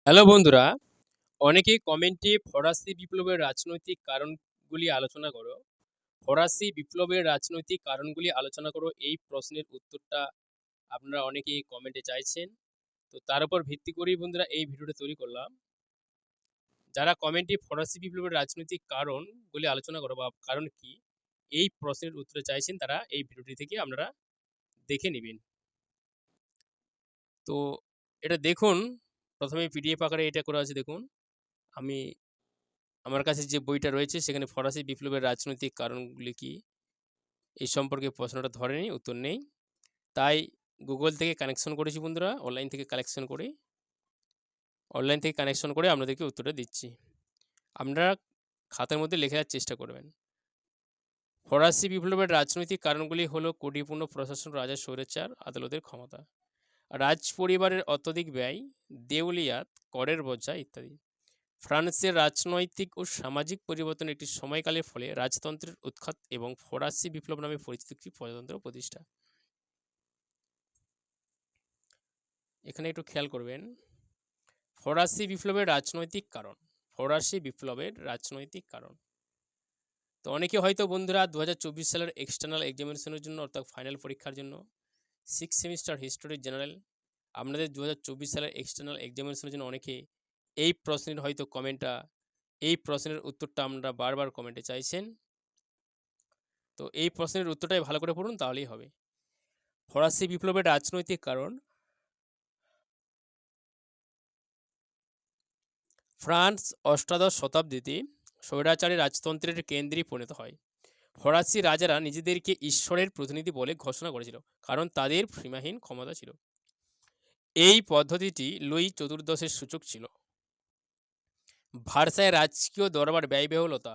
Hello বন্ধুরা, অনেকেই কমেন্টে ফরাসি বিপ্লবের রাজনৈতিক কারণগুলি আলোচনা করো। ফরাসি বিপ্লবের রাজনৈতিক কারণগুলি আলোচনা করো এই প্রশ্নের উত্তরটা আপনারা অনেকেই কমেন্টে চাইছেন। তো তার উপর ভিত্তি করেই বন্ধুরা এই ভিডিওটা তৈরি করলাম। যারা কমেন্টে ফরাসি বিপ্লবের রাজনৈতিক কারণগুলি আলোচনা করো বা কারণ কি এই প্রশ্নের উত্তর চাইছেন তারা এই ভিডিওটি থেকে আপনারা দেখে নিবেন। তো এটা দেখুন, প্রথমে পিডিএফ আকারে এটা করা আছে দেখুন। আমি আমার কাছে যে বইটা রয়েছে সেখানে ফরাসি বিপ্লবের রাজনৈতিক কারণগুলি কি এই সম্পর্কে প্রশ্নটা ধরেনি, উত্তর নেই। তাই গুগল থেকে কানেকশন করেছি বন্ধুরা, অনলাইন থেকে কানেকশন করে আপনাদেরকে উত্তরটা দিচ্ছি। আপনারা খাতার মধ্যে লেখার চেষ্টা করবেন। ফরাসি বিপ্লবের রাজনৈতিক কারণগুলি হলো কুটিপূর্ণ প্রশাসন, রাজা স্বৈরাচার, আদালতের ক্ষমতা, রাজ পরিবারের অত্যধিক ব্যয়, দেউলিয়াত, করের বোঝা ইত্যাদি। ফ্রান্সের রাজনৈতিক ও সামাজিক পরিবর্তনের একটি সময়কালের ফলে রাজতন্ত্রের উৎখাত এবং ফরাসি বিপ্লব নামে পরিচিত একটি প্রজাতন্ত্র প্রতিষ্ঠা। এখানে একটু খেয়াল করবেন, ফরাসি বিপ্লবের রাজনৈতিক কারণ। ফরাসি বিপ্লবের রাজনৈতিক কারণ। তো অনেকে হয়তো বন্ধুরা 2024 সালের এক্সটার্নাল এক্সামিনেশনের জন্য অর্থাৎ ফাইনাল পরীক্ষার জন্য 6 সেমিস্টার হিস্টোরি জেনারেল আপনাদের 2024 সালের এক্সটার্নাল এক্সামিনেশনের জন্য অনেকে এই প্রশ্নের উত্তরটা আমরা বারবার কমেন্টে চাইছেন। তো এই প্রশ্নের উত্তরটাই ভালো করে পড়ুন, তাহলেই হবে। ফরাসি বিপ্লবের রাজনৈতিক কারণ। ফ্রান্স অষ্টাদশ শতাব্দীতে স্বৈরাচারী রাজতন্ত্রের কেন্দ্রে পরিণত হয়। ফরাসি রাজারা নিজেদেরকে ঈশ্বরের প্রতিনিধি বলে ঘোষণা করেছিল, কারণ তাদের সীমাহীন ক্ষমতা ছিল। এই পদ্ধতিটি লুই চতুর্দশের সূচক ছিল। ভার্সায় রাজকীয় দরবার ব্যয়বহুলতা,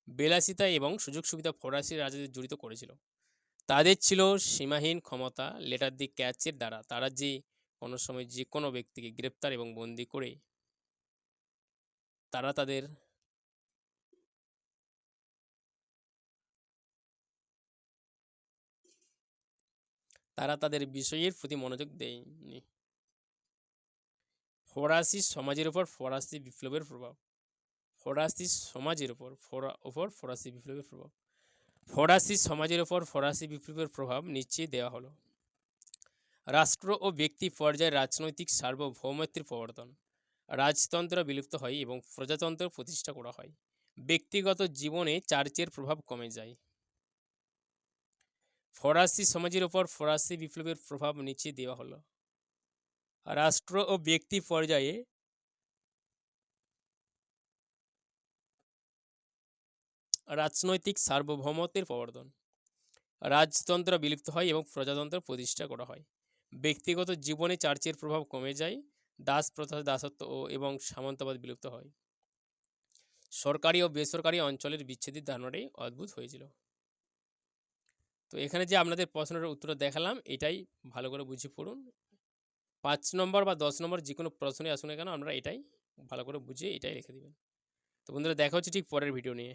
বিলাসিতা এবং সুযোগ সুবিধা ফরাসি রাজাদের জড়িত করেছিল। তাদের ছিল সীমাহীন ক্ষমতা। লেটার দি ক্যাচের দ্বারা তারা যে কোনো সময় যে কোনো ব্যক্তিকে গ্রেপ্তার এবং বন্দি করে তারা তাদের বিষয়ের প্রতি মনোযোগ দেয়নি। ফরাসি সমাজের উপর ফরাসি বিপ্লবের প্রভাব। ফরাসি সমাজের উপর ফরাসি বিপ্লবের প্রভাব। ফরাসি সমাজের উপর ফরাসি বিপ্লবের প্রভাব নিচে দেওয়া হলো। রাষ্ট্র ও ব্যক্তি পর্যায়ে রাজনৈতিক সার্বভৌমত্বের প্রবর্তন, রাজতন্ত্র বিলুপ্ত হয় এবং প্রজাতন্ত্র প্রতিষ্ঠা করা হয়। ব্যক্তিগত জীবনে চার্চের প্রভাব কমে যায়। ফরাসি সমাজের উপর ফরাসি বিপ্লবের প্রভাব নিচে দেওয়া হলো। রাষ্ট্র ও ব্যক্তি পর্যায়ে রাজনৈতিক সার্বভৌমত্বের প্রবর্তন, রাজতন্ত্র বিলুপ্ত হয় এবং প্রজাতন্ত্র প্রতিষ্ঠা করা হয়। ব্যক্তিগত জীবনে চার্চের প্রভাব কমে যায়। দাস প্রথা, দাসত্ব এবং সামন্তবাদ বিলুপ্ত হয়। সরকারি ও বেসরকারি অঞ্চলের বিচ্ছেদের ধারণাটি অদ্ভুত হয়েছিল। তো এখানে যে আপনাদের প্রশ্নের উত্তর দেখালাম এটাই ভালো করে বুঝে পড়ুন। 5 নম্বর বা 10 নম্বর যে কোনো প্রশ্নে আসুন না কেন, আমরা এটাই ভালো করে বুঝে এটাই লিখে দেবেন। তো বন্ধুরা, দেখা হচ্ছে ঠিক পরের ভিডিও নিয়ে।